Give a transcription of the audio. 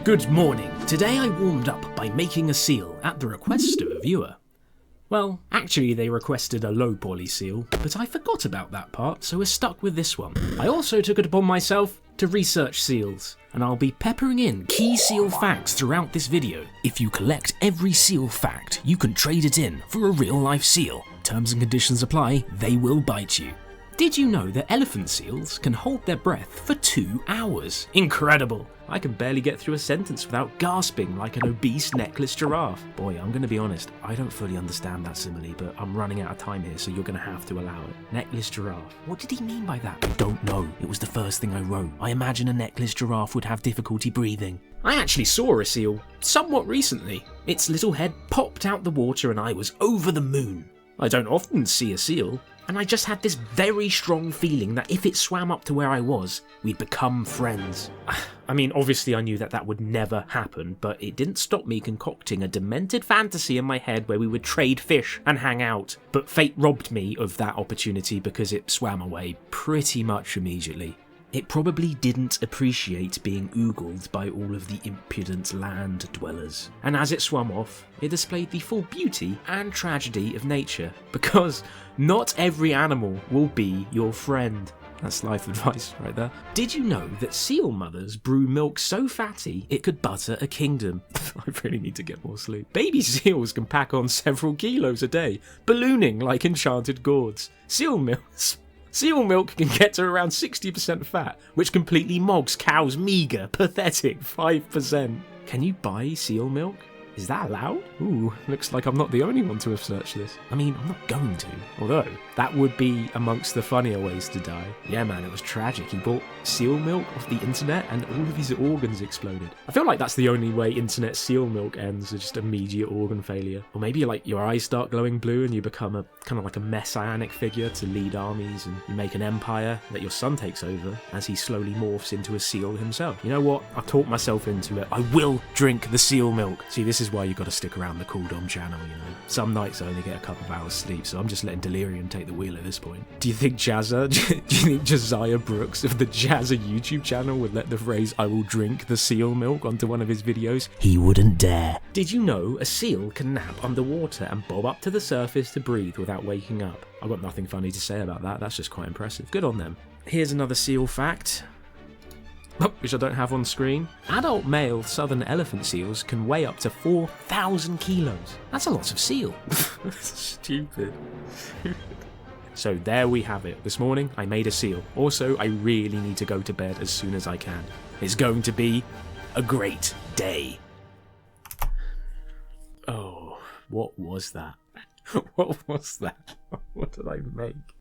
Good morning. Today I warmed up by making a seal at the request of a viewer. Well, actually they requested a low poly seal, but I forgot about that part, so we're stuck with this one. I also took it upon myself to research seals, and I'll be peppering in key seal facts throughout this video. If you collect every seal fact, you can trade it in for a real life seal. Terms and conditions apply, they will bite you. Did you know that elephant seals can hold their breath for 2 hours? Incredible! I can barely get through a sentence without gasping like an obese necklace giraffe. Boy, I'm going to be honest, I don't fully understand that simile, but I'm running out of time here, so you're going to have to allow it. Necklace giraffe. What did he mean by that? I don't know. It was the first thing I wrote. I imagine a necklace giraffe would have difficulty breathing. I actually saw a seal somewhat recently. Its little head popped out the water and I was over the moon. I don't often see a seal, and I just had this very strong feeling that if it swam up to where I was, we'd become friends. I mean, obviously I knew that would never happen, but it didn't stop me concocting a demented fantasy in my head where we would trade fish and hang out. But fate robbed me of that opportunity because it swam away pretty much immediately. It probably didn't appreciate being oogled by all of the impudent land dwellers. And as it swam off, it displayed the full beauty and tragedy of nature, because not every animal will be your friend. That's life advice right there. Did you know that seal mothers brew milk so fatty it could butter a kingdom? I really need to get more sleep. Baby seals can pack on several kilos a day, ballooning like enchanted gourds. Seal milk can get to around 60% fat, which completely mogs cows' meagre, pathetic 5%. Can you buy seal milk? Is that allowed? Ooh, looks like I'm not the only one to have searched this. I mean, I'm not going to. Although, that would be amongst the funnier ways to die. Yeah man, it was tragic. He bought seal milk off the internet and all of his organs exploded. I feel like that's the only way internet seal milk ends, is just immediate organ failure. Or maybe like your eyes start glowing blue and you become a kind of like a messianic figure to lead armies and you make an empire that your son takes over as he slowly morphs into a seal himself. You know what? I've talked myself into it. I will drink the seal milk. See, this is why you got to stick around the Cool Dom channel, you know. Some nights I only get a couple of hours sleep, so I'm just letting delirium take the wheel at this point. Do you think do you think Josiah Brooks of the Jazza YouTube channel would let the phrase "I will drink the seal milk" onto one of his videos? He wouldn't dare. Did you know a seal can nap underwater and bob up to the surface to breathe without waking up? I've got nothing funny to say about that. That's just quite impressive. Good on them. Here's another seal fact, which I don't have on screen. Adult male southern elephant seals can weigh up to 4,000 kilos. That's a lot of seal. Stupid. So there we have it. This morning I made a seal. Also, I really need to go to bed as soon as I can. It's going to be a great day. Oh, what was that? What was that? What did I make?